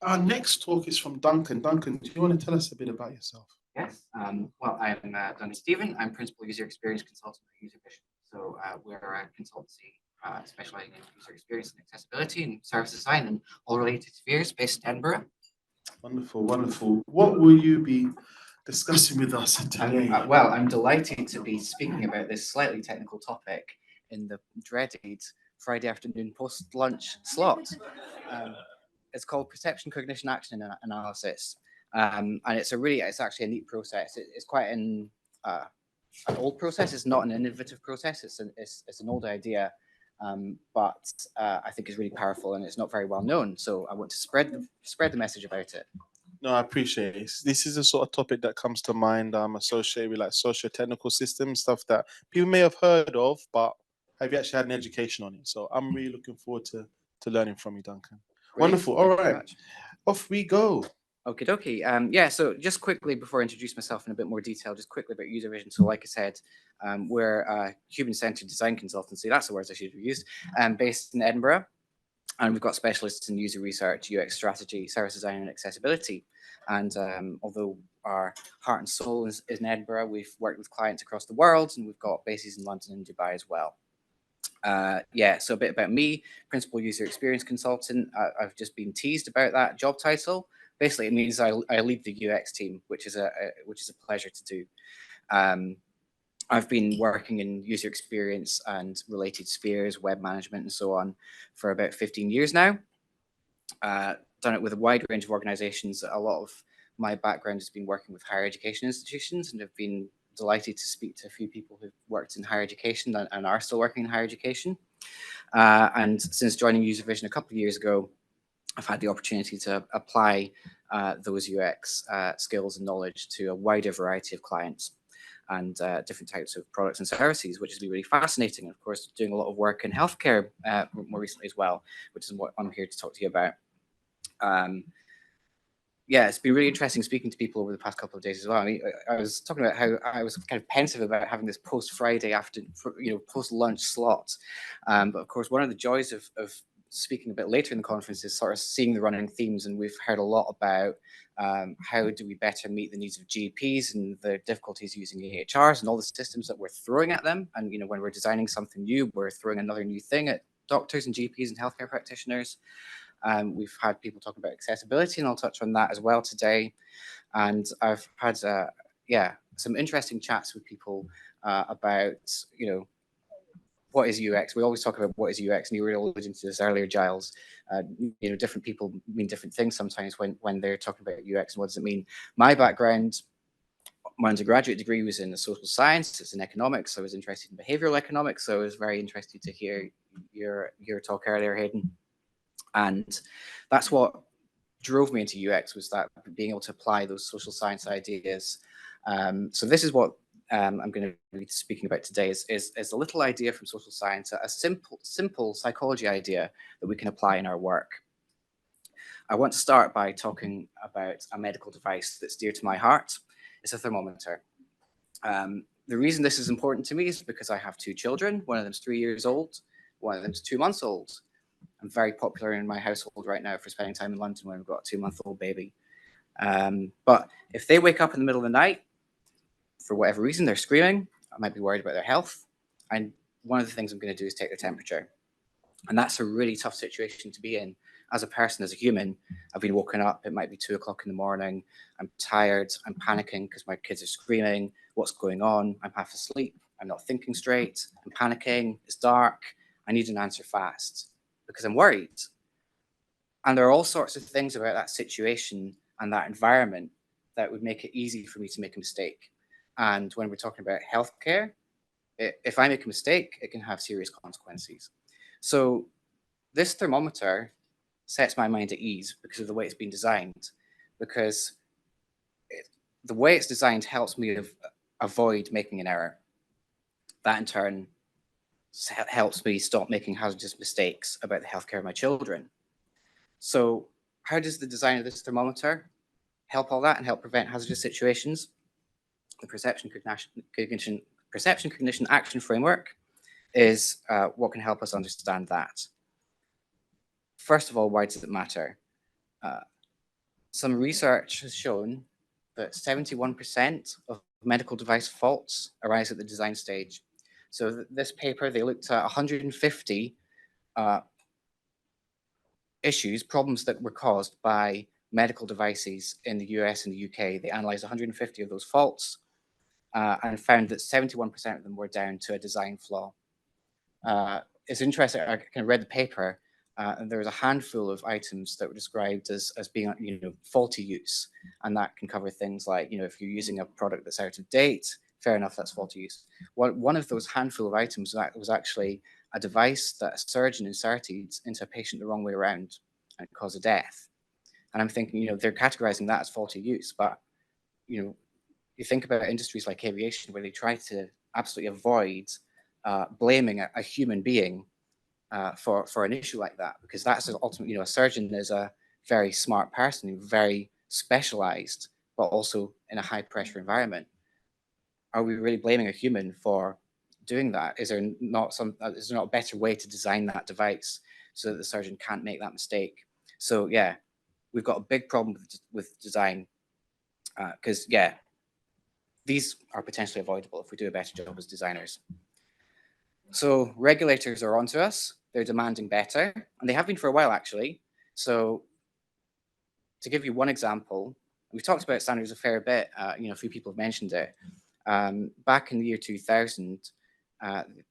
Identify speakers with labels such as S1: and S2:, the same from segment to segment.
S1: Our next talk is from Duncan. Duncan, do you want to tell us a bit about yourself?
S2: Yes. Well, I'm Duncan Stephen. I'm Principal User Experience Consultant at UserVision. So we're a consultancy specializing in user experience and accessibility and service design and all related spheres based in Edinburgh.
S1: Wonderful, wonderful. What will you be discussing with us today?
S2: Well, I'm delighted to be speaking about this slightly technical topic in the dreaded Friday afternoon post-lunch slot. It's called Perception-Cognition-Action analysis. And it's actually a neat process. It's quite an old process. It's not an innovative process. It's an old idea, but I think it's really powerful and it's not very well known. So I want to spread the message about it.
S1: No, I appreciate it. This is a sort of topic that comes to mind associated with like socio-technical systems, stuff that people may have heard of, but have you actually had an education on it? So I'm really looking forward to learning from you, Duncan. Great. Wonderful. All right, off we go.
S2: Okie dokie. So just quickly before I introduce myself in a bit more detail, just quickly about UserVision. So like I said, we're a human-centered design consultancy. That's the words I should have used. Based in Edinburgh. And we've got specialists in user research, UX strategy, service design, and accessibility. And although our heart and soul is in Edinburgh, we've worked with clients across the world, and we've got bases in London and Dubai as well. So a bit about me, Principal User Experience Consultant. I've just been teased about that job title. Basically, it means I lead the UX team, which is a pleasure to do. I've been working in user experience and related spheres, web management, and so on for about 15 years now. Done it with a wide range of organizations. A lot of my background has been working with higher education institutions, and have been delighted to speak to a few people who've worked in higher education and are still working in higher education. And since joining UserVision a couple of years ago, I've had the opportunity to apply those UX skills and knowledge to a wider variety of clients and different types of products and services, which has been really fascinating. And of course, doing a lot of work in healthcare more recently as well, which is what I'm here to talk to you about. It's been really interesting speaking to people over the past couple of days as well. I mean, I was talking about how I was kind of pensive about having this post-Friday post-lunch slot. But of course, one of the joys of speaking a bit later in the conference is sort of seeing the running themes, and we've heard a lot about how do we better meet the needs of GPs and the difficulties using EHRs and all the systems that we're throwing at them. And when we're designing something new, we're throwing another new thing at doctors and GPs and healthcare practitioners. We've had people talk about accessibility, and I'll touch on that as well today. And I've had some interesting chats with people about what is UX? We always talk about what is UX, and you were alluding to this earlier, Giles. Different people mean different things sometimes when they're talking about UX, and what does it mean? My background, my undergraduate degree was in the social science, it's in economics. I was interested in behavioral economics, so I was very interested to hear your talk earlier, Hayden. And that's what drove me into UX, was that being able to apply those social science ideas. So this is what I'm going to be speaking about today is a little idea from social science, a simple psychology idea that we can apply in our work. I want to start by talking about a medical device that's dear to my heart. It's a thermometer. The reason this is important to me is because I have two children. One of them's 3 years old. One of them's 2 months old. I'm very popular in my household right now for spending time in London when I've got a 2-month-old baby. But if they wake up in the middle of the night, for whatever reason, they're screaming, I might be worried about their health. And one of the things I'm going to do is take their temperature. And that's a really tough situation to be in. As a person, as a human, I've been woken up. It might be 2 o'clock in the morning. I'm tired. I'm panicking because my kids are screaming. What's going on? I'm half asleep. I'm not thinking straight. I'm panicking. It's dark. I need an answer fast because I'm worried. And there are all sorts of things about that situation and that environment that would make it easy for me to make a mistake. And when we're talking about healthcare, if I make a mistake, it can have serious consequences. So this thermometer sets my mind at ease because of the way it's been designed, because the way it's designed helps me avoid making an error. That in turn helps me stop making hazardous mistakes about the healthcare of my children. So how does the design of this thermometer help all that and help prevent hazardous situations? The Perception-Cognition-Action framework is what can help us understand that. First of all, why does it matter? some research has shown that 71% of medical device faults arise at the design stage. So this paper, they looked at 150 issues, problems that were caused by medical devices in the US and the UK. They analyzed 150 of those faults and found that 71% of them were down to a design flaw. It's interesting, I kind of read the paper, and there was a handful of items that were described as being, faulty use. And that can cover things like, if you're using a product that's out of date, fair enough, that's faulty use. One of those handful of items was actually a device that a surgeon inserted into a patient the wrong way around and caused a death. And I'm thinking, they're categorizing that as faulty use, but, you think about industries like aviation where they try to absolutely avoid blaming a human being for an issue like that, because that's ultimately, a surgeon is a very smart person, very specialized, but also in a high pressure environment. Are we really blaming a human for doing that? Is there not a better way to design that device so that the surgeon can't make that mistake? So yeah, we've got a big problem with design because these are potentially avoidable if we do a better job as designers. So regulators are onto us. They're demanding better, and they have been for a while, actually. So to give you one example, we've talked about standards a fair bit. A few people have mentioned it. Back in the year 2000,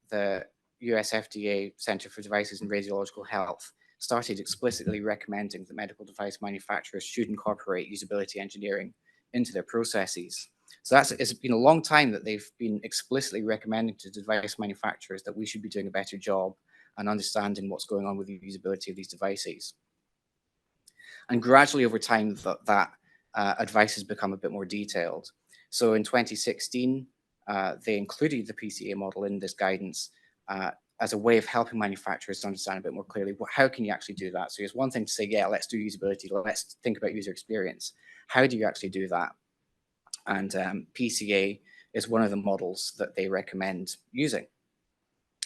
S2: the US FDA Center for Devices and Radiological Health started explicitly recommending that medical device manufacturers should incorporate usability engineering into their processes. So it's been a long time that they've been explicitly recommending to device manufacturers that we should be doing a better job and understanding what's going on with the usability of these devices. And gradually over time, that advice has become a bit more detailed. So in 2016, they included the PCA model in this guidance as a way of helping manufacturers to understand a bit more clearly, how can you actually do that? So it's one thing to say, yeah, let's do usability, let's think about user experience. How do you actually do that? And PCA is one of the models that they recommend using.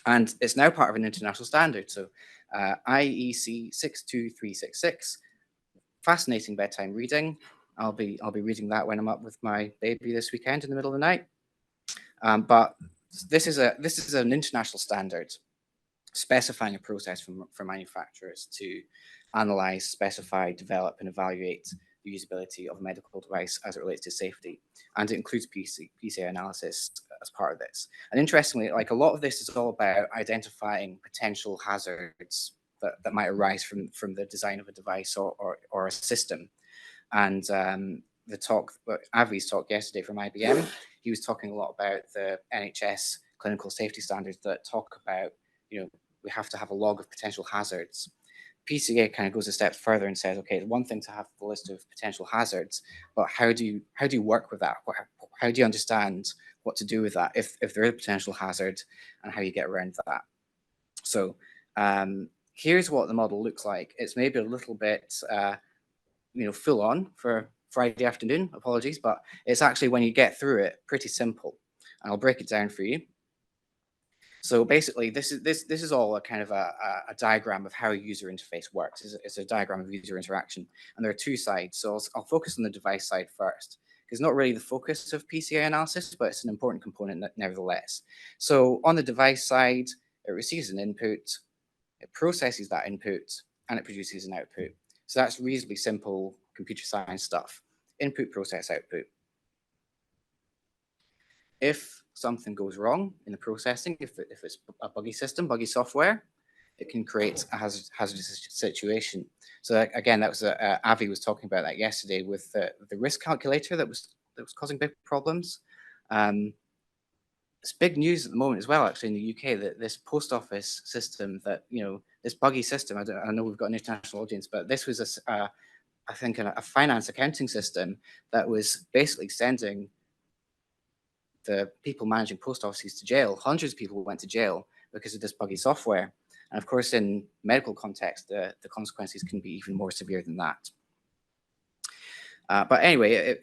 S2: And it's now part of an international standard. So IEC 62366, fascinating bedtime reading. I'll be reading that when I'm up with my baby this weekend in the middle of the night. But this is an international standard specifying a process for manufacturers to analyze, specify, develop, and evaluate the usability of a medical device as it relates to safety. And it includes PCA analysis as part of this. And interestingly, like a lot of this is all about identifying potential hazards that might arise from the design of a device or a system. And Avi's talk yesterday from IBM, he was talking a lot about the NHS clinical safety standards that talk about, we have to have a log of potential hazards. PCA kind of goes a step further and says, okay, one thing to have the list of potential hazards, but how do you work with that? How do you understand what to do with that if there is a potential hazard, and how you get around that? So here's what the model looks like. It's maybe a little bit full on for Friday afternoon, apologies, but it's actually, when you get through it, pretty simple. And I'll break it down for you. So basically, this is all a kind of a diagram of how a user interface works. It's a diagram of user interaction, and there are two sides. So I'll focus on the device side first, because it's not really the focus of PCA analysis, but it's an important component nevertheless. So on the device side, it receives an input, it processes that input, and it produces an output. So that's reasonably simple computer science stuff. Input, process, output. If something goes wrong in the processing, if it's a buggy system, buggy software, it can create a hazardous situation. So again, that was Avi was talking about that yesterday with the risk calculator that was causing big problems. It's big news at the moment as well, actually, in the UK, that this post office system, that this buggy system. I know we've got an international audience, but this was I think a finance accounting system that was basically sending the people managing post offices to jail. Hundreds of people went to jail because of this buggy software. And of course, in medical context, the consequences can be even more severe than that. But anyway,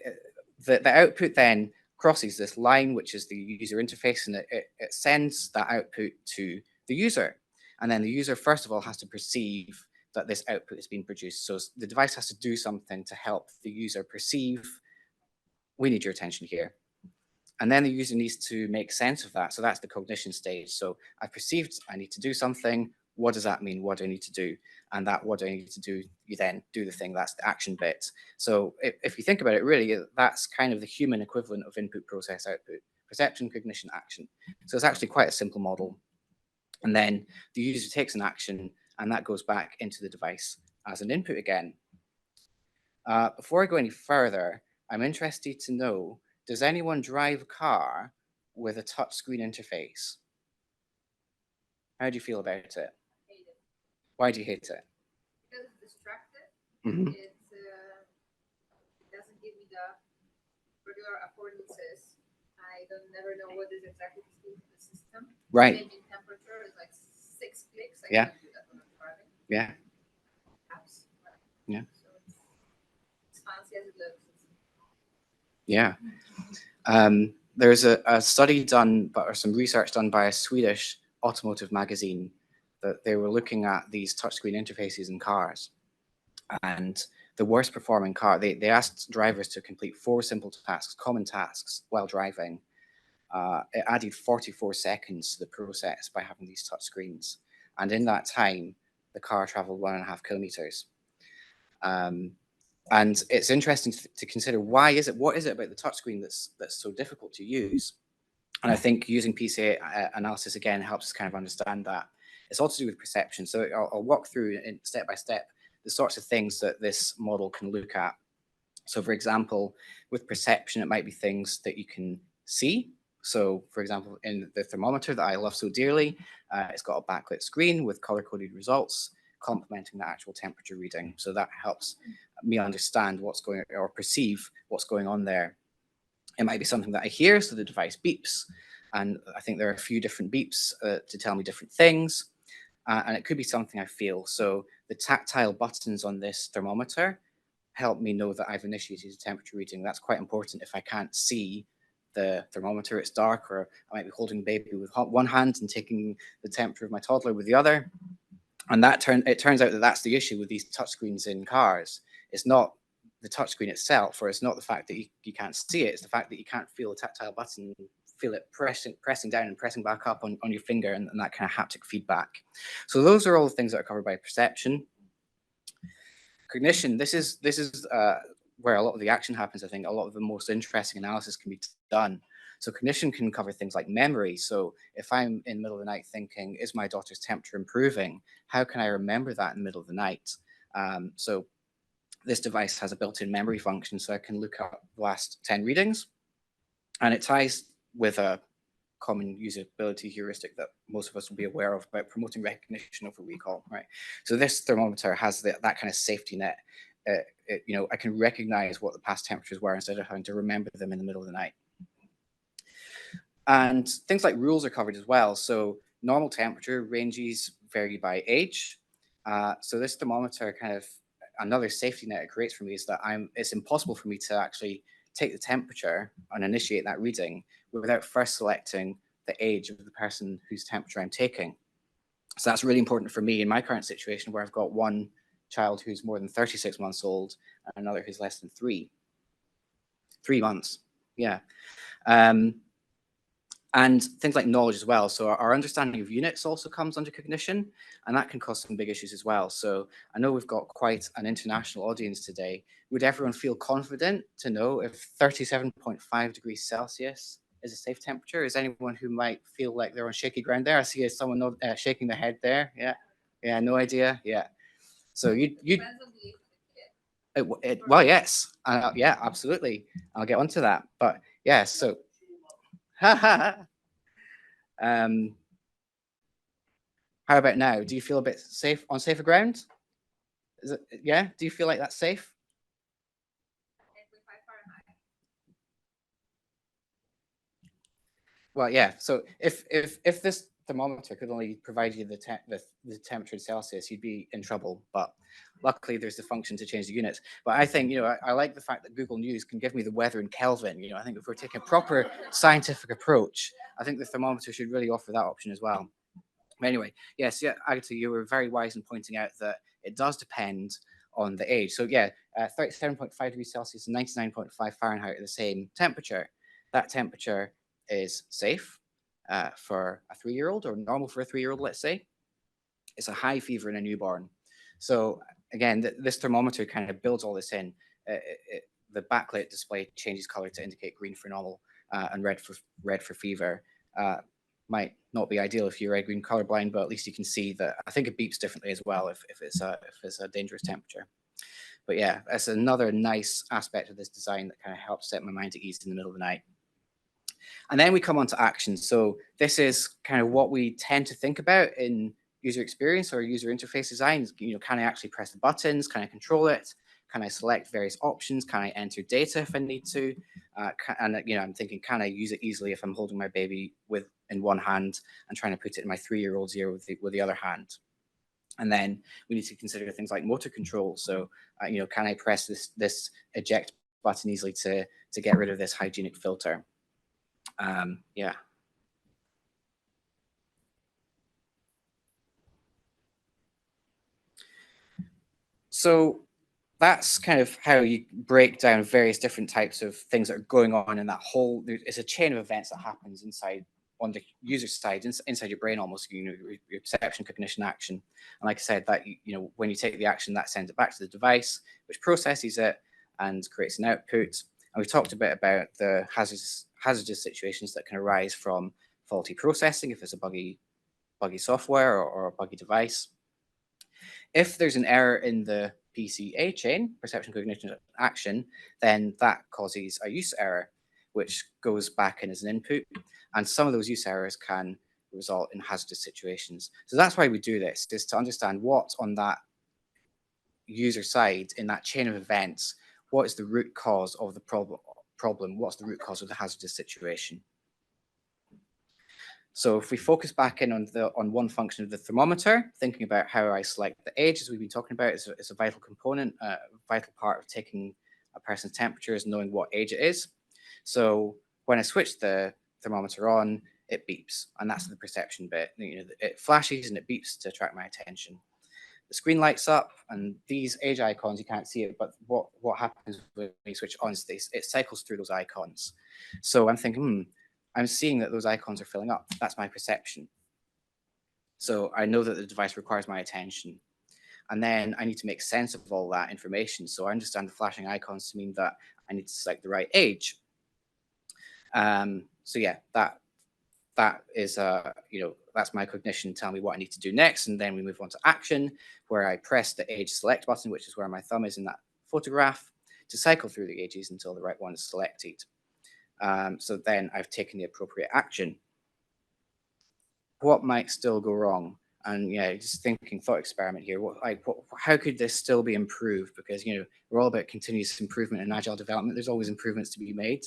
S2: the output then crosses this line, which is the user interface, and it sends that output to the user. And then the user, first of all, has to perceive that this output is being produced. So the device has to do something to help the user perceive, we need your attention here. And then the user needs to make sense of that. So that's the cognition stage. So I perceived I need to do something. What does that mean? What do I need to do? And that what do I need to do? You then do the thing. That's the action bit. So if you think about it, really, that's kind of the human equivalent of input, process, output. Perception, cognition, action. So it's actually quite a simple model. And then the user takes an action, and that goes back into the device as an input again. Before I go any further, I'm interested to know, does anyone drive a car with a touchscreen interface? How do you feel about it?
S3: Hate it.
S2: Why do you hate it?
S3: Because it's distracted.
S2: Mm-hmm.
S3: It doesn't give me the regular affordances. I don't never know what is exactly the speed of the system.
S2: Right.
S3: Changing temperature is like 6 clicks. I
S2: Yeah.
S3: can't do that when I'm driving.
S2: Yeah.
S3: Apps. Right.
S2: Yeah.
S3: So it's fancy as it looks.
S2: Yeah. There's a study done, or some research done by a Swedish automotive magazine, that they were looking at these touchscreen interfaces in cars. And the worst performing car, they asked drivers to complete 4 simple tasks, common tasks, while driving. It added 44 seconds to the process by having these touchscreens. And in that time, the car traveled 1.5 kilometers. And it's interesting to consider, what is it about the touchscreen that's so difficult to use? And I think using PCA analysis again helps us kind of understand that. It's all to do with perception. So I'll walk through in step by step the sorts of things that this model can look at. So for example, with perception, it might be things that you can see. So for example, in the thermometer that I love so dearly, it's got a backlit screen with color-coded results complementing the actual temperature reading. So that helps me understand what's going, or perceive what's going on there. It might be something that I hear, so the device beeps. And I think there are a few different beeps to tell me different things. And it could be something I feel. So the tactile buttons on this thermometer help me know that I've initiated a temperature reading. That's quite important. If I can't see the thermometer, it's dark, or I might be holding baby with one hand and taking the temperature of my toddler with the other. And it turns out that that's the issue with these touchscreens in cars. It's not the touchscreen itself, or it's not the fact that you can't see it. It's the fact that you can't feel a tactile button, feel it pressing down and pressing back up on your finger, and that kind of haptic feedback. So those are all the things that are covered by perception. Cognition, this is where a lot of the action happens. I think a lot of the most interesting analysis can be done. So cognition can cover things like memory. So if I'm in the middle of the night thinking, is my daughter's temperature improving? How can I remember that in the middle of the night? So this device has a built-in memory function, so I can look up the last 10 readings, and it ties with a common usability heuristic that most of us will be aware of about promoting recognition over recall, right? So this thermometer has that kind of safety net. I can recognize what the past temperatures were instead of having to remember them in the middle of the night. And things like rules are covered as well. So normal temperature ranges vary by age. So this thermometer kind of, another safety net it creates for me is that it's impossible for me to actually take the temperature and initiate that reading without first selecting the age of the person whose temperature I'm taking. So that's really important for me in my current situation, where I've got one child who's more than 36 months old and another who's less than 3 months. Yeah. And things like knowledge as well. So our understanding of units also comes under cognition, and that can cause some big issues as well. So I know we've got quite an international audience today. Would everyone feel confident to know if 37.5 degrees Celsius is a safe temperature? Is anyone who might feel like they're on shaky ground there? I see someone shaking their head there. Yeah, yeah, no idea. Yeah. So you.
S3: Depends on the age of the kid.
S2: Well, yes, yeah, absolutely. I'll get onto that. But yeah, so. How about now? Do you feel a bit safe on safer ground? Is it, yeah? Do you feel like that's safe? Well, yeah. So if this thermometer could only provide you the temperature in Celsius, you'd be in trouble. But luckily, there's the function to change the units. But I think, I like the fact that Google News can give me the weather in Kelvin. I think if we're taking a proper scientific approach, I think the thermometer should really offer that option as well. Anyway, yes, yeah, Agatha, you were very wise in pointing out that it does depend on the age. So yeah, 37.5 degrees Celsius and 99.5 Fahrenheit are the same temperature. That temperature is safe for a 3-year-old, or normal for a 3-year-old, let's say. It's a high fever in a newborn. So again, this thermometer kind of builds all this in. The backlit display changes color to indicate green for normal and red for fever. Might not be ideal if you're red-green colorblind, but at least you can see that. I think it beeps differently as well if it's a dangerous temperature. But yeah, that's another nice aspect of this design that kind of helps set my mind at ease in the middle of the night. And then we come on to action. So this is kind of what we tend to think about in user experience or user interface design. You know, can I actually press the buttons? Can I control it? Can I select various options? Can I enter data if I need to? And you know, I'm thinking, can I use it easily if I'm holding my baby in one hand and trying to put it in my 3-year-old's ear with the other hand? And then we need to consider things like motor control. So, you know, can I press this eject button easily to get rid of this hygienic filter? Yeah. So that's kind of how you break down various different types of things that are going on in that whole. It's a chain of events that happens inside on the user side, inside your brain, almost. You know, your perception, cognition, action. And like I said, that you know, when you take the action, that sends it back to the device, which processes it and creates an output. And we talked a bit about the hazardous situations that can arise from faulty processing, if it's a buggy software or a buggy device. If there's an error in the PCA chain, perception, cognition, action, then that causes a use error, which goes back in as an input. And some of those use errors can result in hazardous situations. So that's why we do this, is to understand what on that user side, in that chain of events, what is the root cause of the problem? What's the root cause of the hazardous situation? So if we focus back in on one function of the thermometer, thinking about how I select the age, as we've been talking about, is a vital component, a vital part of taking a person's temperature is knowing what age it is. So when I switch the thermometer on, it beeps, and that's the perception bit. You know, it flashes and it beeps to attract my attention. The screen lights up, and these age icons, you can't see it, but what happens when you switch on is it cycles through those icons. So I'm thinking, I'm seeing that those icons are filling up. That's my perception. So I know that the device requires my attention. And then I need to make sense of all that information. So I understand the flashing icons to mean that I need to select the right age. So yeah, that is, you know, that's my cognition telling me what I need to do next. And then we move on to action, where I press the age select button, which is where my thumb is in that photograph, to cycle through the ages until the right one is selected. So then I've taken the appropriate action. What might still go wrong? And yeah, just thinking thought experiment here. How could this still be improved? Because, you know, we're all about continuous improvement and agile development. There's always improvements to be made.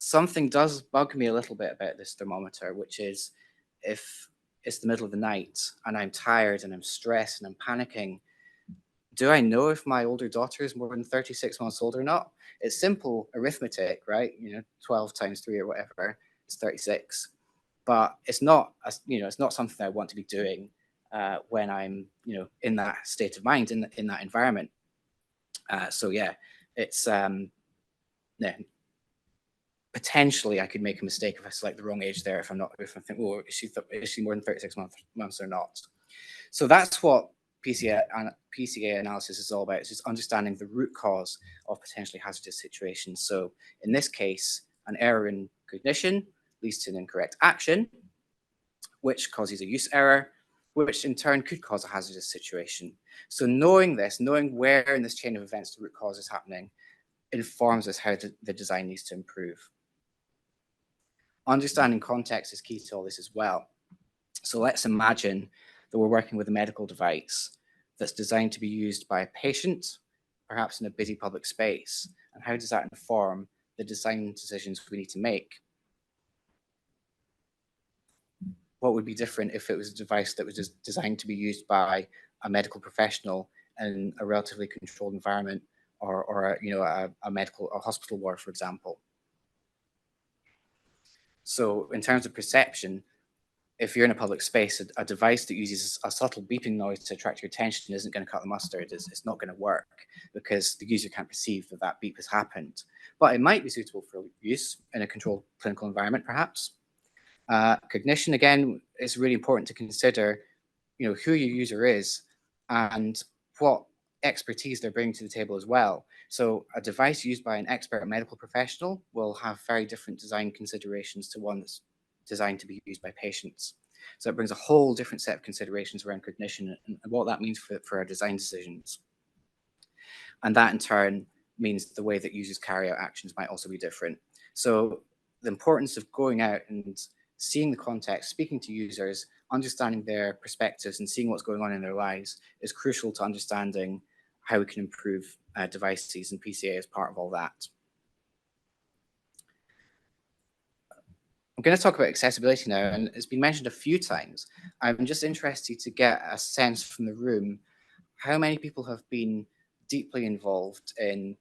S2: Something does bug me a little bit about this thermometer, which is if it's the middle of the night and I'm tired and I'm stressed and I'm panicking, do I know if my older daughter is more than 36 months old or not? It's simple arithmetic, right? You know, 12 times 3 or whatever is 36. But it's not, you know, it's not something I want to be doing when I'm, you know, in that state of mind, in that environment. So yeah, it's yeah. Potentially I could make a mistake if I select the wrong age there. If I think, oh, is she more than 36 months or not? So that's what PCA analysis is all about. It's just understanding the root cause of potentially hazardous situations. So in this case, an error in cognition leads to an incorrect action, which causes a use error, which in turn could cause a hazardous situation. So knowing this, knowing where in this chain of events the root cause is happening, informs us how the design needs to improve. Understanding context is key to all this as well. So let's imagine that we're working with a medical device that's designed to be used by a patient, perhaps in a busy public space. And how does that inform the design decisions we need to make? What would be different if it was a device that was just designed to be used by a medical professional in a relatively controlled environment, or you know, a hospital ward, for example? So in terms of perception, if you're in a public space, a device that uses a subtle beeping noise to attract your attention isn't going to cut the mustard. It's not going to work because the user can't perceive that that beep has happened. But it might be suitable for use in a controlled clinical environment, perhaps. Cognition, again, is really important to consider, who your user is and what expertise they're bringing to the table as well. So a device used by an expert medical professional will have very different design considerations to one that's designed to be used by patients. So it brings a whole different set of considerations around cognition and what that means for our design decisions. And that in turn means the way that users carry out actions might also be different. So the importance of going out and seeing the context, speaking to users, understanding their perspectives and seeing what's going on in their lives is crucial to understanding how we can improve devices, and PCA is part of all that. I'm going to talk about accessibility now, and it's been mentioned a few times. I'm just interested to get a sense from the room how many people have been deeply involved in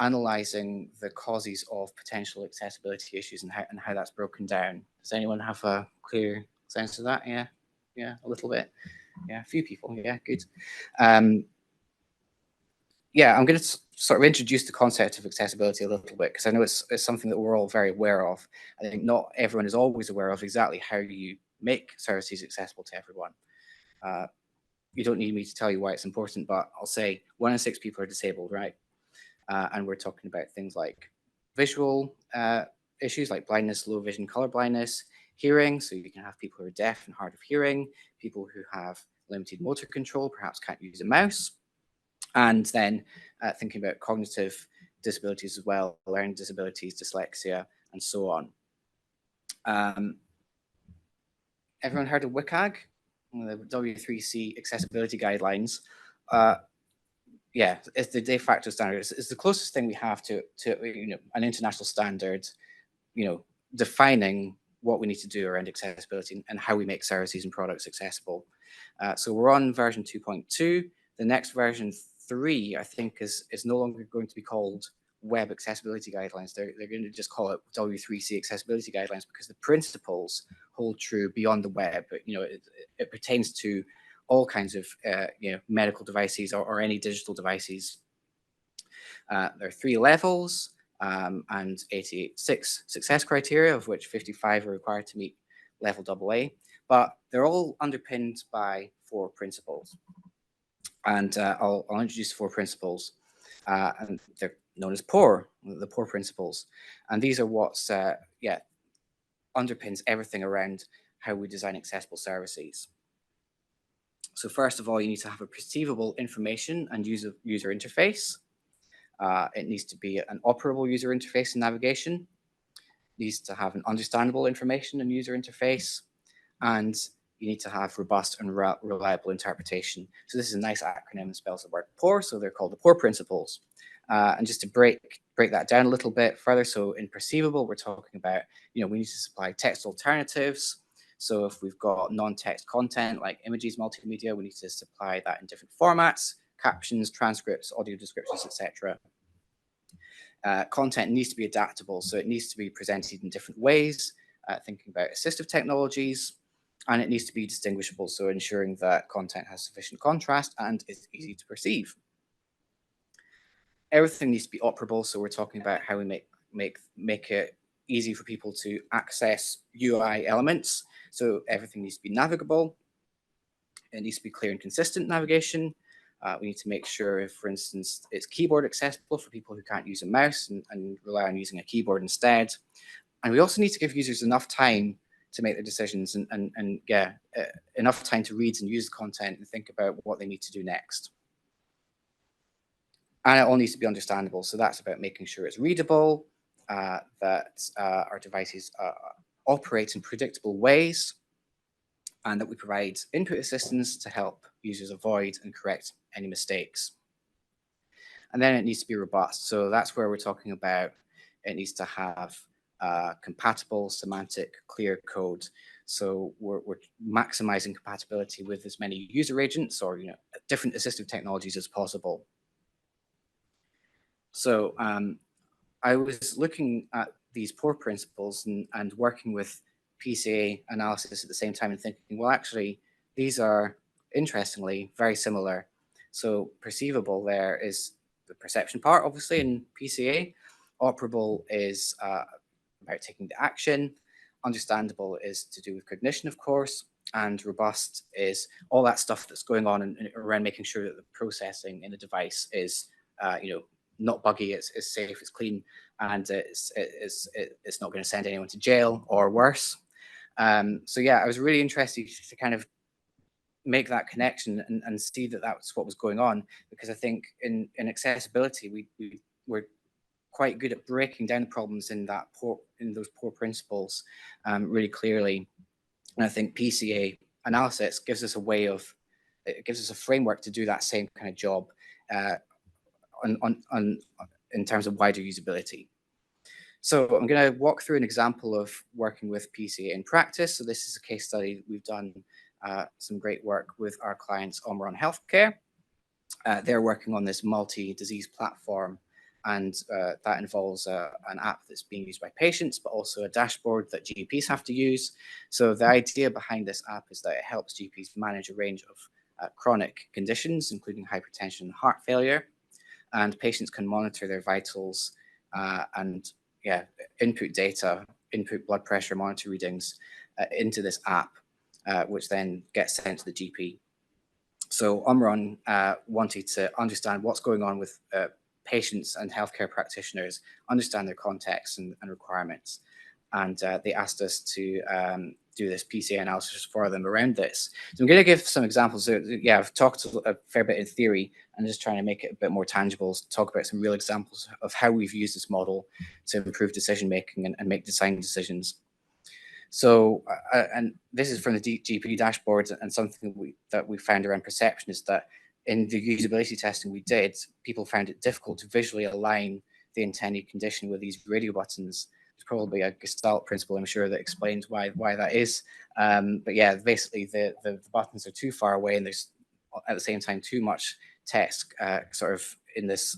S2: analysing the causes of potential accessibility issues and how that's broken down. Does anyone have a clear sense of that? Yeah, a little bit. Yeah, a few people. Yeah, good. Yeah, I'm going to sort of introduce the concept of accessibility a little bit because I know it's something that we're all very aware of. I think not everyone is always aware of exactly how you make services accessible to everyone. You don't need me to tell you why it's important, but I'll say 1 in 6 people are disabled, right? And we're talking about things like visual issues like blindness, low vision, color blindness, hearing. So you can have people who are deaf and hard of hearing, people who have limited motor control, perhaps can't use a mouse. And then thinking about cognitive disabilities as well, learning disabilities, dyslexia, and so on. Everyone heard of WCAG? The W3C accessibility guidelines. Yeah, it's the de facto standard. It's the closest thing we have to an international standard, defining what we need to do around accessibility and how we make services and products accessible. So we're on version 2.2. The next version 3, I think, is no longer going to be called Web Accessibility Guidelines. They're going to just call it W3C Accessibility Guidelines because the principles hold true beyond the web. But, it pertains to all kinds of medical devices or any digital devices. There are 3 levels and 86 success criteria, of which 55 are required to meet level AA. But they're all underpinned by 4 principles. And I'll introduce 4 principles. And they're known as POUR, the POUR principles. And these are what's underpins everything around how we design accessible services. So first of all, you need to have a perceivable information and user interface. It needs to be an operable user interface and navigation. It needs to have an understandable information and user interface. And you need to have robust and reliable interpretation. So this is a nice acronym that spells the word POUR, so they're called the POUR principles. And just to break that down a little bit further, so in perceivable, we're talking about, we need to supply text alternatives. So if we've got non-text content like images, multimedia, we need to supply that in different formats, captions, transcripts, audio descriptions, etc. Content needs to be adaptable, so it needs to be presented in different ways, thinking about assistive technologies, and it needs to be distinguishable, so ensuring that content has sufficient contrast and is easy to perceive. Everything needs to be operable, so we're talking about how we make it easy for people to access UI elements. So everything needs to be navigable. It needs to be clear and consistent navigation. We need to make sure, if, for instance, it's keyboard accessible for people who can't use a mouse and rely on using a keyboard instead. And we also need to give users enough time to make their decisions and enough time to read and use the content and think about what they need to do next. And it all needs to be understandable. So that's about making sure it's readable, that our devices operate in predictable ways, and that we provide input assistance to help users avoid and correct any mistakes. And then it needs to be robust. So that's where we're talking about it needs to have compatible, semantic, clear code. So we're maximizing compatibility with as many user agents or different assistive technologies as possible. So I was looking at these POUR principles and working with PCA analysis at the same time and thinking, well, actually, these are, interestingly, very similar. So perceivable there is the perception part, obviously, in PCA. Operable is about taking the action. Understandable is to do with cognition, of course. And robust is all that stuff that's going on around making sure that the processing in the device is, not buggy, it's safe, it's clean, and it's not going to send anyone to jail or worse. So yeah, I was really interested to kind of make that connection and see that that's what was going on, because I think in accessibility we're quite good at breaking down the problems in those core principles really clearly. And I think PCA analysis gives us a framework to do that same kind of job in terms of wider usability. So I'm going to walk through an example of working with PCA in practice. So this is a case study. We've done some great work with our clients, Omron Healthcare. They're working on this multi-disease platform, and that involves an app that's being used by patients, but also a dashboard that GPs have to use. So the idea behind this app is that it helps GPs manage a range of chronic conditions, including hypertension and heart failure, and patients can monitor their vitals and input data, input blood pressure monitor readings into this app, which then gets sent to the GP. So Omron wanted to understand what's going on with patients and healthcare practitioners, understand their context and requirements. And they asked us to do this PCA analysis for them around this. So I'm going to give some examples. Yeah, I've talked a fair bit in theory and just trying to make it a bit more tangible, talk about some real examples of how we've used this model to improve decision-making and make design decisions. So, and this is from the GP dashboards, and something that we found around perception is that in the usability testing we did, people found it difficult to visually align the intended condition with these radio buttons. There's probably a Gestalt principle, I'm sure, that explains why that is. But yeah, basically the buttons are too far away, and there's at the same time too much text sort of in this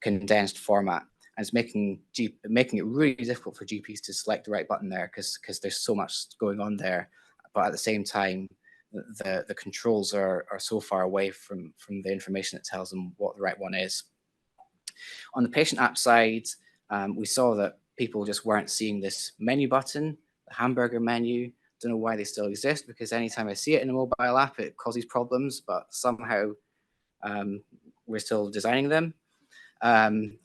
S2: condensed format. And it's making it really difficult for GPs to select the right button there because there's so much going on there. But at the same time, the controls are so far away from the information that tells them what the right one is. On the patient app side, we saw that people just weren't seeing this menu button, the hamburger menu. Don't know why they still exist, because anytime I see it in a mobile app, it causes problems, but somehow we're still designing them. It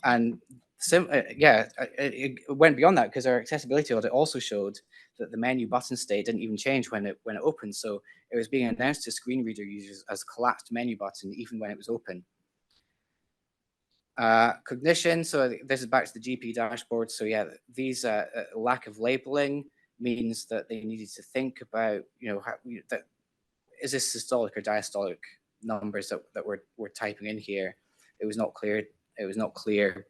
S2: went beyond that, because our accessibility audit also showed that the menu button state didn't even change when it opened. So it was being announced to screen reader users as a collapsed menu button even when it was open. Cognition, so this is back to the GP dashboard. So yeah, these lack of labeling means that they needed to think about, is this systolic or diastolic numbers that we're typing in here. It was not clear. It was not clear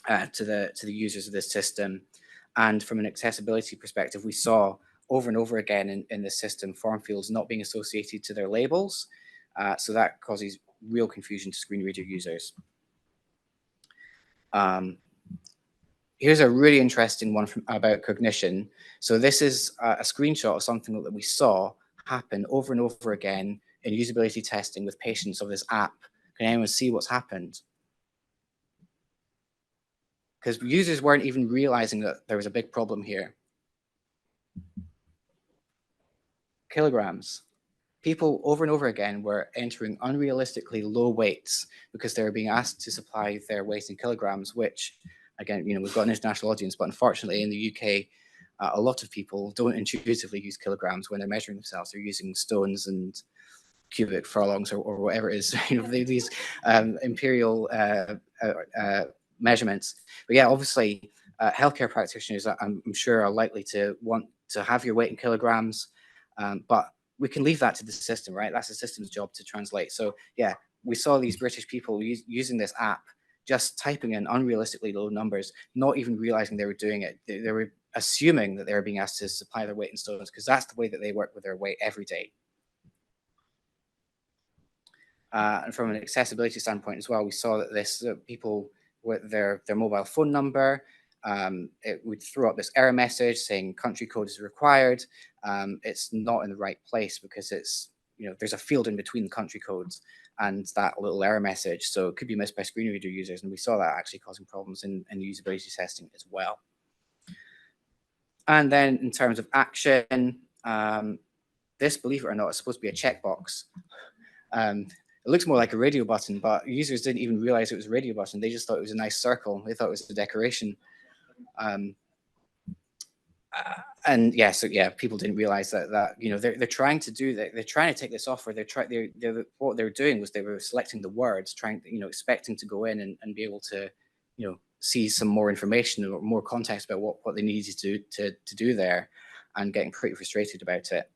S2: to the users of this system. And from an accessibility perspective, we saw over and over again in this system form fields not being associated to their labels. So that causes real confusion to screen reader users. Here's a really interesting one about cognition. So this is a screenshot of something that we saw happen over and over again in usability testing with patients of this app. Can anyone see what's happened? Because users weren't even realizing that there was a big problem here. Kilograms. People over and over again were entering unrealistically low weights because they were being asked to supply their weight in kilograms, which, again, we've got an international audience, but unfortunately in the UK, a lot of people don't intuitively use kilograms when they're measuring themselves. They're using stones and cubic furlongs or whatever it is, these imperial measurements. But yeah, obviously, healthcare practitioners, I'm sure, are likely to want to have your weight in kilograms, but we can leave that to the system, right? That's the system's job to translate. So yeah, we saw these British people using this app, just typing in unrealistically low numbers, not even realizing they were doing it. They were assuming that they were being asked to supply their weight in stones, because that's the way that they work with their weight every day. And from an accessibility standpoint as well, we saw that this people with their mobile phone number it would throw up this error message saying country code is required. It's not in the right place because it's, there's a field in between the country codes and that little error message. So it could be missed by screen reader users. And we saw that actually causing problems in usability testing as well. And then in terms of action, this, believe it or not, is supposed to be a checkbox. It looks more like a radio button, but users didn't even realize it was a radio button. They just thought it was a nice circle. They thought it was a decoration. And yeah, so yeah, people didn't realize that they're trying to do that. They're trying to take this off, where what they were doing was they were selecting the words, expecting to go in and be able to, see some more information or more context about what they needed to do there, and getting pretty frustrated about it.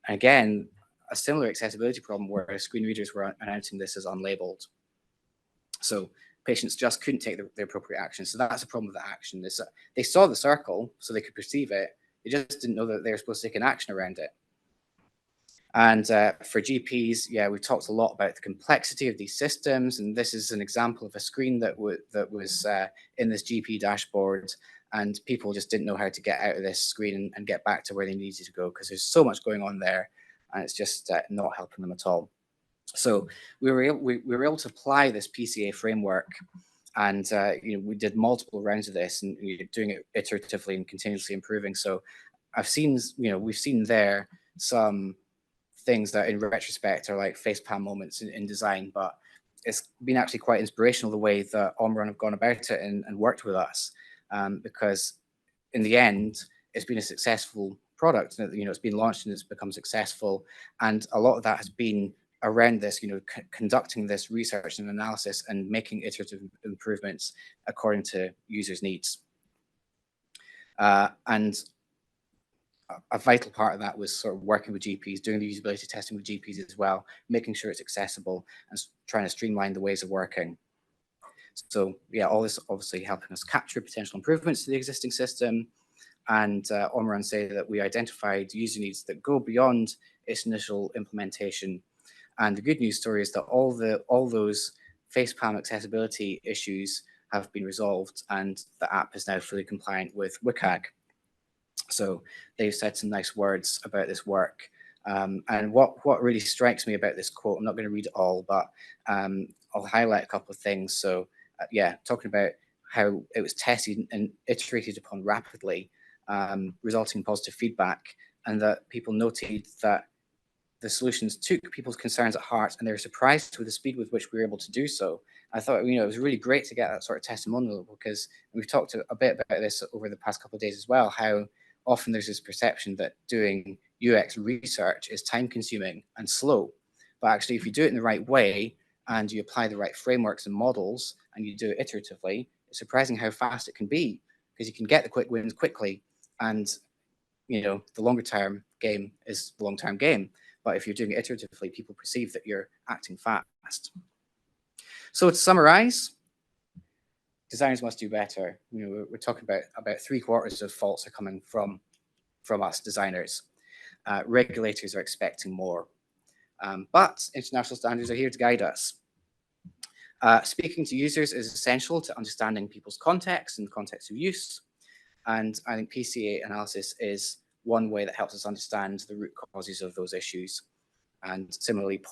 S2: And again, a similar accessibility problem where screen readers were announcing this as unlabeled. So patients just couldn't take the appropriate action. So that's a problem with the action. They saw the circle, so they could perceive it. They just didn't know that they were supposed to take an action around it. And for GPs, yeah, we talked a lot about the complexity of these systems. And this is an example of a screen that was in this GP dashboard. And people just didn't know how to get out of this screen and get back to where they needed to go, because there's so much going on there. And it's just not helping them at all. So we were able to apply this PCA framework, and we did multiple rounds of this, and doing it iteratively and continuously improving. So we've seen there some things that in retrospect are like facepalm moments in design, but it's been actually quite inspirational the way that Omron have gone about it and worked with us, because in the end, it's been a successful product. It's been launched and it's become successful, and a lot of that has been around this, conducting this research and analysis and making iterative improvements according to users' needs. And a vital part of that was sort of working with GPs, doing the usability testing with GPs as well, making sure it's accessible and trying to streamline the ways of working. So yeah, all this obviously helping us capture potential improvements to the existing system. And Omran say that we identified user needs that go beyond its initial implementation. And the good news story is that all those facepalm accessibility issues have been resolved, and the app is now fully compliant with WCAG. So they've said some nice words about this work. And what really strikes me about this quote, I'm not going to read it all, but I'll highlight a couple of things. So yeah, talking about how it was tested and iterated upon rapidly, resulting in positive feedback, and that people noted that the solutions took people's concerns at heart, and they were surprised with the speed with which we were able to do so. I thought, it was really great to get that sort of testimonial, because we've talked a bit about this over the past couple of days as well, how often there's this perception that doing UX research is time consuming and slow. But actually, if you do it in the right way and you apply the right frameworks and models and you do it iteratively, it's surprising how fast it can be, because you can get the quick wins quickly. And, the longer term game is the long term game. But if you're doing it iteratively, people perceive that you're acting fast. So to summarize, designers must do better. We're talking about 3/4 of faults are coming from us designers. Regulators are expecting more, but international standards are here to guide us. Speaking to users is essential to understanding people's context and context of use, and I think PCA analysis is one way that helps us understand the root causes of those issues. And similarly, the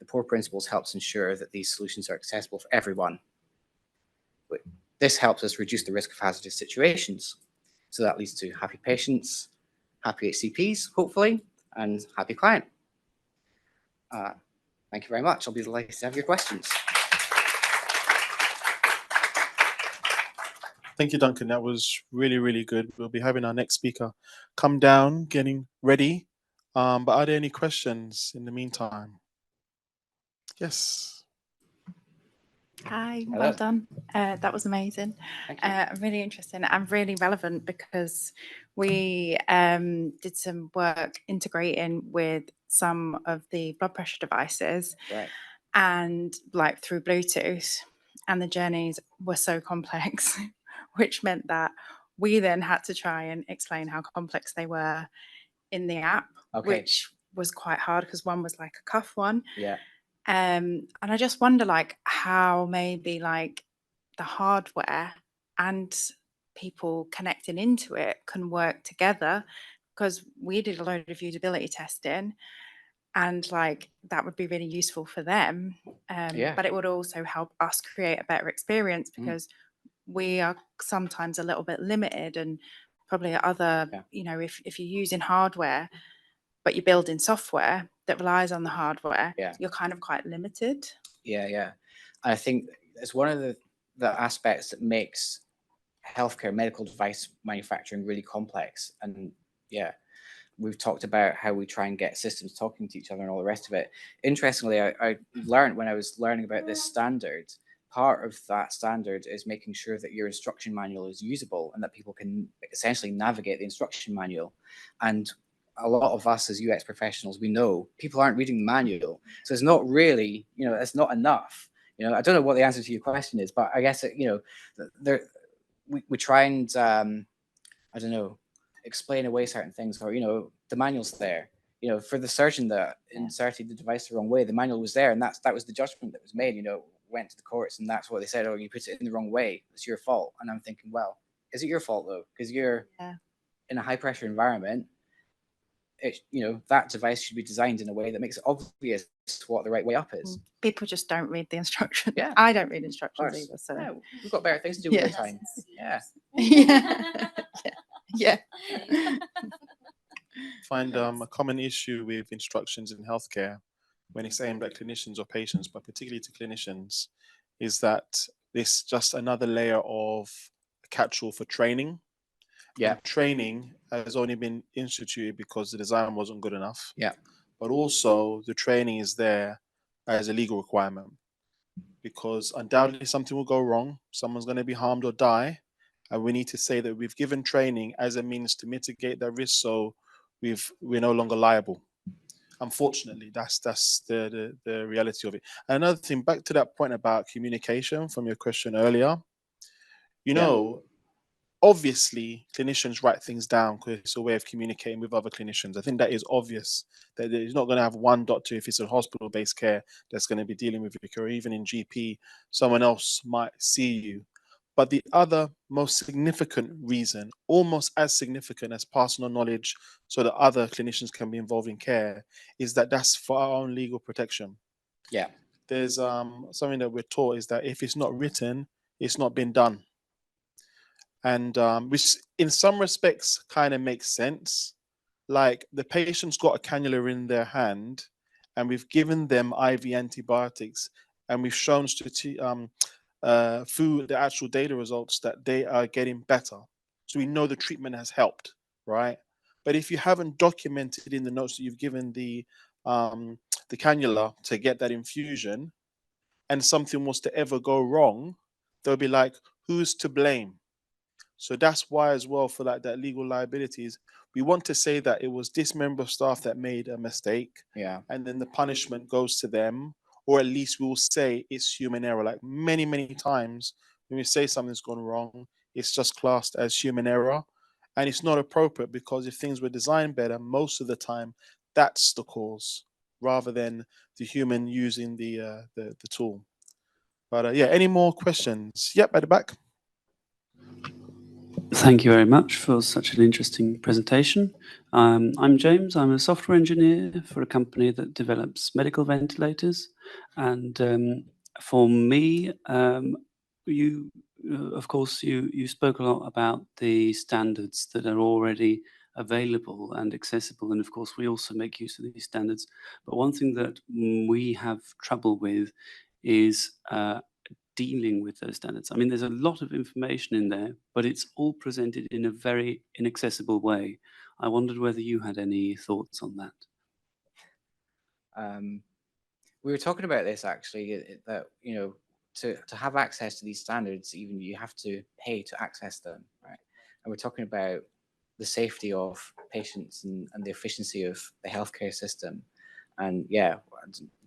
S2: POUR principles helps ensure that these solutions are accessible for everyone. This helps us reduce the risk of hazardous situations. So that leads to happy patients, happy HCPs, hopefully, and happy client. Thank you very much. I'll be delighted to have your questions.
S1: Thank you, Duncan. That was really, really good. We'll be having our next speaker come down, getting ready. But are there any questions in the meantime? Yes.
S4: Hi,
S2: Hello.
S4: well done. That was amazing.
S2: Thank you.
S4: Really interesting and really relevant, because we did some work integrating with some of the blood pressure devices,
S2: Right.
S4: and like through Bluetooth, and the journeys were so complex, which meant that we then had to try and explain how complex they were in the app,
S2: Okay.
S4: which was quite hard because one was like a cuff one.
S2: Yeah.
S4: And I just wonder, like, how maybe like the hardware and people connecting into it can work together, because we did a load of usability testing, and like that would be really useful for them. But it would also help us create a better experience, because we are sometimes a little bit limited, and probably other, you know, if you're using hardware but you're building software that relies on the hardware, you're kind of quite limited.
S2: And I think it's one of the aspects that makes healthcare medical device manufacturing really complex. And we've talked about how we try and get systems talking to each other and all the rest of it. Interestingly, I learned when I was learning about this standard, part of that standard is making sure that your instruction manual is usable and that people can essentially navigate the instruction manual. And a lot of us as UX professionals, we know people aren't reading the manual. So it's not really, you know, it's not enough. You know, I don't know what the answer to your question is, but I guess, you know, we try and, I don't know, explain away certain things, or, you know, the manual's there. You know, for the surgeon that inserted the device the wrong way, the manual was there, and that was the judgment that was made. You know, went to the courts, and that's what they said. Oh, you put it in the wrong way. It's your fault. And I'm thinking, well, is it your fault though? Because you're in a high pressure environment. It, you know, that device should be designed in a way that makes it obvious what the right way up is.
S4: People just don't read the instructions. I don't read instructions either. So
S2: we've got better things to do with our time.
S1: Find a common issue with instructions in healthcare when it's aimed at clinicians or patients, but particularly to clinicians, is that it's just another layer of catch-all for training. And training has only been instituted because the design wasn't good enough. But also the training is there as a legal requirement, because undoubtedly something will go wrong. Someone's going to be harmed or die. And we need to say that we've given training as a means to mitigate that risk, so we're no longer liable. Unfortunately, that's the reality of it. Another thing, back to that point about communication from your question earlier, you know, obviously clinicians write things down because it's a way of communicating with other clinicians. I think that is obvious, that there's not going to have one doctor, if it's a hospital-based care, that's going to be dealing with you, or even in GP, someone else might see you. But the other most significant reason, almost as significant as passing on knowledge so that other clinicians can be involved in care, is that that's for our own legal protection. There's something that we're taught is that if it's not written, it's not been done. And which in some respects kind of makes sense. Like the patient's got a cannula in their hand and we've given them IV antibiotics, and we've shown through the actual data results that they are getting better. So we know the treatment has helped, right? But if you haven't documented in the notes that you've given the cannula to get that infusion, and something was to ever go wrong, they'll be like, who's to blame? So that's why as well, for like that legal liabilities, we want to say that it was this member of staff that made a mistake, and then the punishment goes to them, or at least we will say it's human error. Like many times when we say something's gone wrong, it's just classed as human error, and it's not appropriate, because if things were designed better, most of the time that's the cause, rather than the human using the tool. But any more questions? Yep, at the back.
S5: Thank you very much for such an interesting presentation. I'm James. I'm a software engineer for a company that develops medical ventilators. And for me, of course, you spoke a lot about the standards that are already available and accessible. And of course, we also make use of these standards. But one thing that we have trouble with is dealing with those standards. I mean, there's a lot of information in there, but it's all presented in a very inaccessible way. I wondered whether you had any thoughts on that.
S2: We were talking about this actually, that, you know, to have access to these standards, even you have to pay to access them, right? And we're talking about the safety of patients and the efficiency of the healthcare system. And I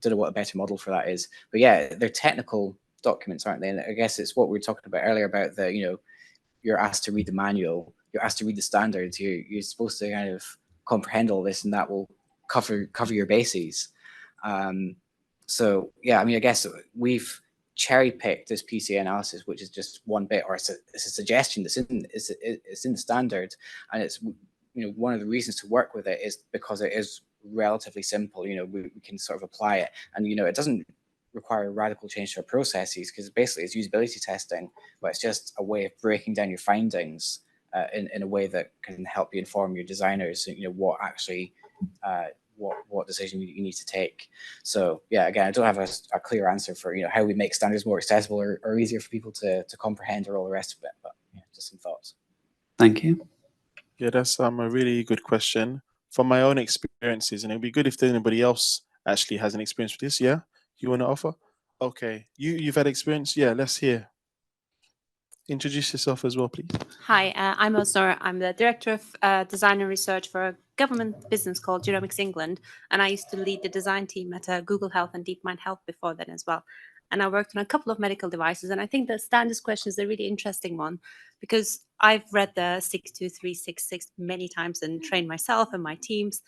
S2: don't know what a better model for that is, but they're technical documents, aren't they? And I guess it's what we were talking about earlier about the, you know, you're asked to read the manual, you're asked to read the standards, you're supposed to kind of comprehend all this, and that will cover your bases. I mean, I guess we've cherry pick this PCA analysis, which is just one bit, or it's a suggestion that's in the standard, and it's, you know, one of the reasons to work with it is because it is relatively simple. You know, we can sort of apply it, and you know, it doesn't require a radical change to our processes, because basically it's usability testing, but it's just a way of breaking down your findings in a way that can help you inform your designers, you know, what actually what decision you need to take. So yeah, again, I don't have a clear answer for, you know, how we make standards more accessible or easier for people to comprehend or all the rest of it, but yeah, just some thoughts.
S5: Thank you.
S1: Yeah, that's a really good question. From my own experiences, and it'd be good if anybody else actually has an experience with this. Yeah, you want to offer? Okay, you've had experience. Yeah, let's hear. Introduce yourself as well, please.
S6: Hi, I'm Osnor. I'm the Director of Design and Research for a government business called Genomics England, and I used to lead the design team at Google Health and DeepMind Health before then as well. And I worked on a couple of medical devices, and I think the standards question is a really interesting one, because I've read the 62366 many times and trained myself and my teams.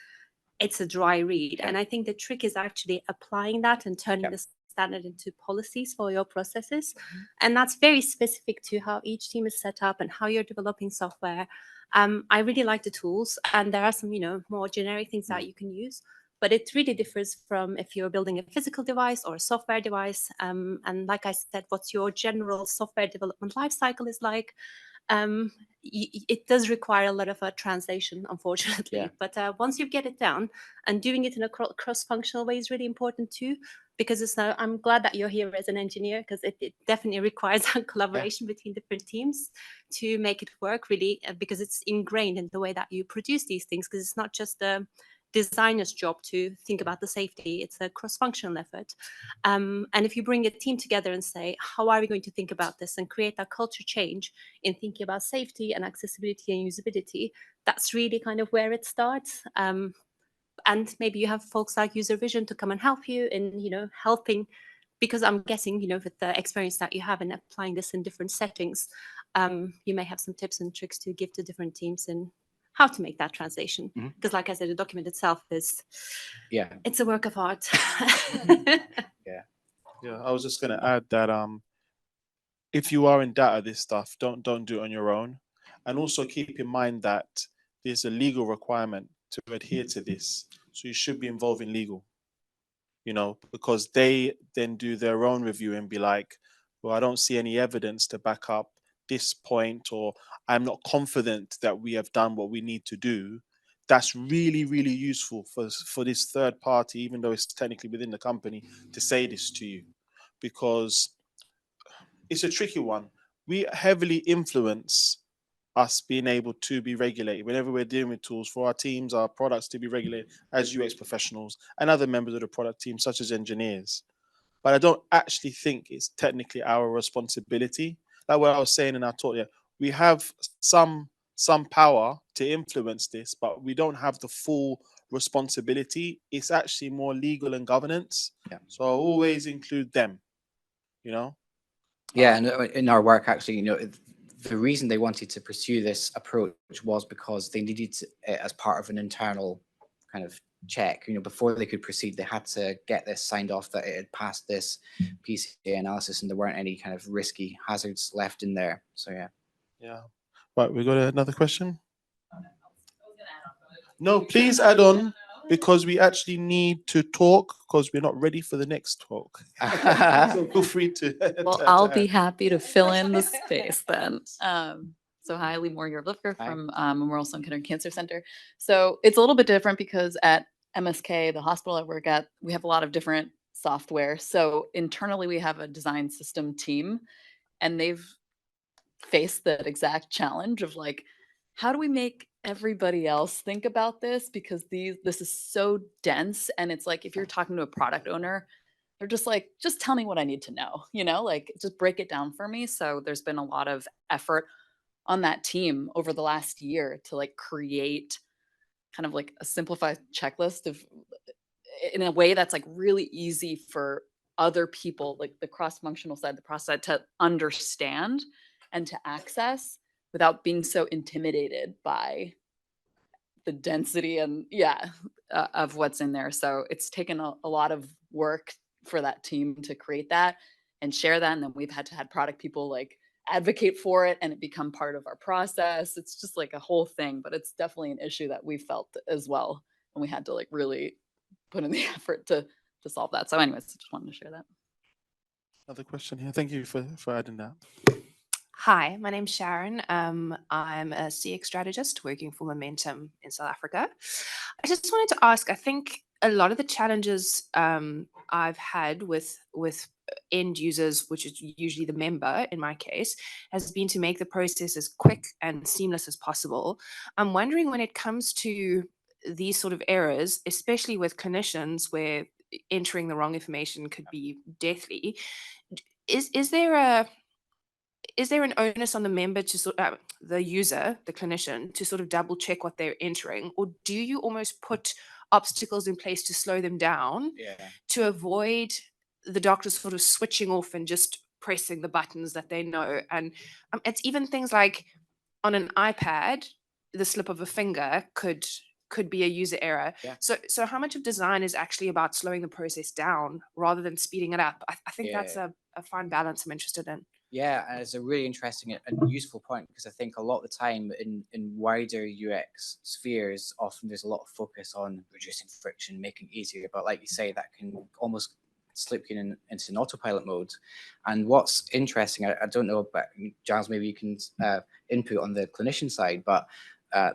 S6: It's a dry read, and I think the trick is actually applying that and turning the standard into policies for your processes. And that's very specific to how each team is set up and how you're developing software. I really like the tools, and there are some, you know, more generic things that you can use, but it really differs from if you're building a physical device or a software device. And like I said, what's your general software development lifecycle is like. It does require a lot of translation, unfortunately. But once you get it down, and doing it in a cross-functional way is really important too, because it's now, I'm glad that you're here as an engineer, because it definitely requires a collaboration between different teams to make it work really, because it's ingrained in the way that you produce these things, because it's not just the designer's job to think about the safety, it's a cross-functional effort. And if you bring a team together and say, how are we going to think about this, and create that culture change in thinking about safety and accessibility and usability, that's really kind of where it starts. And maybe you have folks like User Vision to come and help you in, you know, helping, because I'm guessing, you know, with the experience that you have in applying this in different settings, you may have some tips and tricks to give to different teams in how to make that translation. Because like I said, the document itself is, it's a work of art.
S1: Yeah, I was just going to add that if you are in doubt of this stuff, don't do it on your own. And also keep in mind that there's a legal requirement to adhere to this. So you should be involved in legal, you know, because they then do their own review and be like, well, I don't see any evidence to back up this point, or I'm not confident that we have done what we need to do. That's really, really useful for this third party, even though it's technically within the company, to say this to you, because it's a tricky one. We heavily influence us being able to be regulated whenever we're dealing with tools for our teams, our products to be regulated as UX professionals and other members of the product team, such as engineers. But I don't actually think it's technically our responsibility. Like what I was saying in our talk, we have some power to influence this, but we don't have the full responsibility. It's actually more legal and governance. So I always include them, you know?
S2: Yeah, and in our work, actually, you know, the reason they wanted to pursue this approach was because they needed to, as part of an internal kind of check, you know, before they could proceed, they had to get this signed off that it had passed this PCA analysis and there weren't any kind of risky hazards left in there. So yeah.
S1: Right, we got another question. No, please add on, because we actually need to talk, because we're not ready for the next talk. So feel free to.
S7: Well, I'll be happy to fill in the space then. So hi, Lee Moore-Yorblifker from Memorial Sloan Kettering Cancer Center. So it's a little bit different because at MSK, the hospital I work at, we have a lot of different software. So internally, we have a design system team, and they've faced that exact challenge of like, how do we make everybody else think about this? Because this is so dense. And it's like, if you're talking to a product owner, they're just like, just tell me what I need to know, you know, like just break it down for me. So there's been a lot of effort on that team over the last year to like create kind of like a simplified checklist of, in a way that's like really easy for other people, like the cross-functional side, the process to understand and to access without being so intimidated by the density and of what's in there. So it's taken a lot of work for that team to create that. and share that. And then we've had to have product people like advocate for it and it become part of our process. It's just like a whole thing, but it's definitely an issue that we felt as well. And we had to like really put in the effort to solve that. So anyways, I just wanted to share that.
S1: Another question here. Thank you for adding that.
S8: Hi, my name's Sharon. I'm a CX strategist working for Momentum in South Africa. I just wanted to ask, I think a lot of the challenges I've had with end users, which is usually the member in my case, has been to make the process as quick and seamless as possible. I'm wondering, when it comes to these sort of errors, especially with clinicians where entering the wrong information could be deathly, is there an onus on the member to the user, the clinician, to sort of double check what they're entering, or do you almost put obstacles in place to slow them down to avoid the doctor sort of switching off and just pressing the buttons that they know? And it's even things like on an iPad, the slip of a finger could be a user error. So how much of design is actually about slowing the process down rather than speeding it up? I think that's a fine balance I'm interested in.
S2: Yeah, and it's a really interesting and useful point, because I think a lot of the time in wider UX spheres, often there's a lot of focus on reducing friction, making it easier. But like you say, that can almost slip you into an autopilot mode. And what's interesting, I don't know, but Giles, maybe you can input on the clinician side, but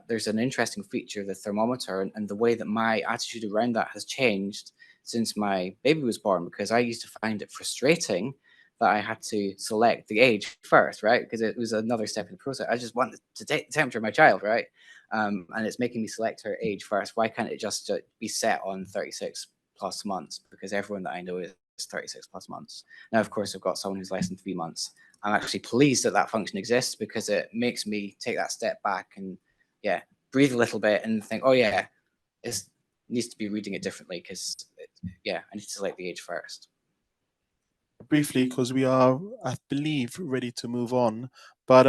S2: there's an interesting feature of the thermometer, and the way that my attitude around that has changed since my baby was born, because I used to find it frustrating that I had to select the age first, right? Because it was another step in the process. I just wanted to take the temperature of my child, right? And it's making me select her age first. Why can't it just be set on 36 plus months? Because everyone that I know is 36 plus months. Now, of course, I've got someone who's less than 3 months. I'm actually pleased that that function exists, because it makes me take that step back and breathe a little bit and think, oh yeah, it needs to be reading it differently, because I need to select the age first.
S1: Briefly, because we are, I believe, ready to move on, but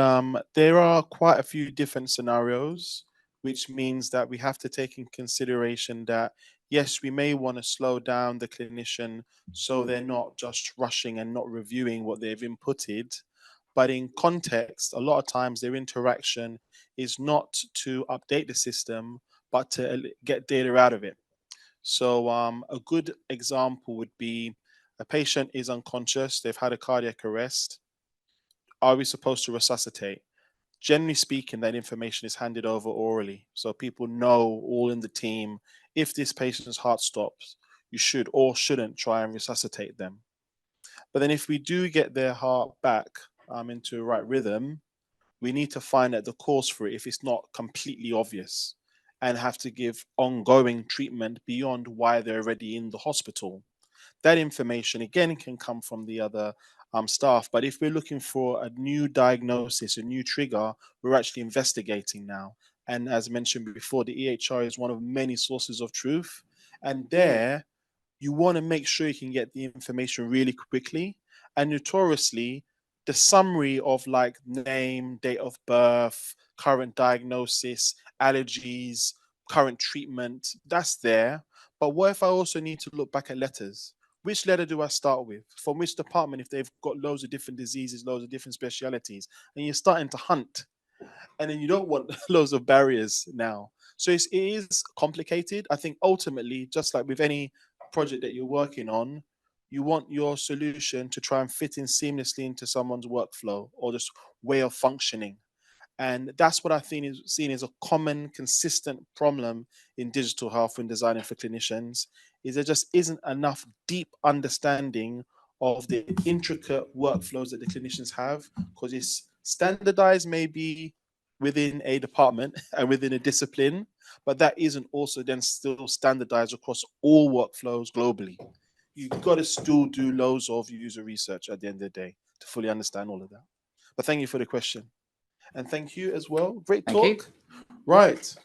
S1: there are quite a few different scenarios, which means that we have to take in consideration that yes, we may want to slow down the clinician so they're not just rushing and not reviewing what they've inputted, but in context, a lot of times their interaction is not to update the system, but to get data out of it. So a good example would be a patient is unconscious, they've had a cardiac arrest. Are we supposed to resuscitate? Generally speaking, that information is handed over orally. So people know, all in the team, if this patient's heart stops, you should or shouldn't try and resuscitate them. But then if we do get their heart back into the right rhythm, we need to find out the cause for it if it's not completely obvious, and have to give ongoing treatment beyond why they're already in the hospital. That information again can come from the other staff, but if we're looking for a new diagnosis, a new trigger, we're actually investigating now. And as mentioned before, the EHR is one of many sources of truth, and there you want to make sure you can get the information really quickly. And notoriously, the summary of like name, date of birth, current diagnosis, allergies, current treatment, that's there. But what if I also need to look back at letters? Which letter do I start with? From which department, if they've got loads of different diseases, loads of different specialities, and you're starting to hunt, and then you don't want loads of barriers now. So it is complicated. I think ultimately, just like with any project that you're working on, you want your solution to try and fit in seamlessly into someone's workflow or just way of functioning. And that's what I think is seen as a common, consistent problem in digital health when designing for clinicians, is there just isn't enough deep understanding of the intricate workflows that the clinicians have, because it's standardized maybe within a department and within a discipline, but that isn't also then still standardized across all workflows globally. You've got to still do loads of user research at the end of the day to fully understand all of that. But thank you for the question. And thank you as well. Great talk.
S2: Thank you.
S1: Right.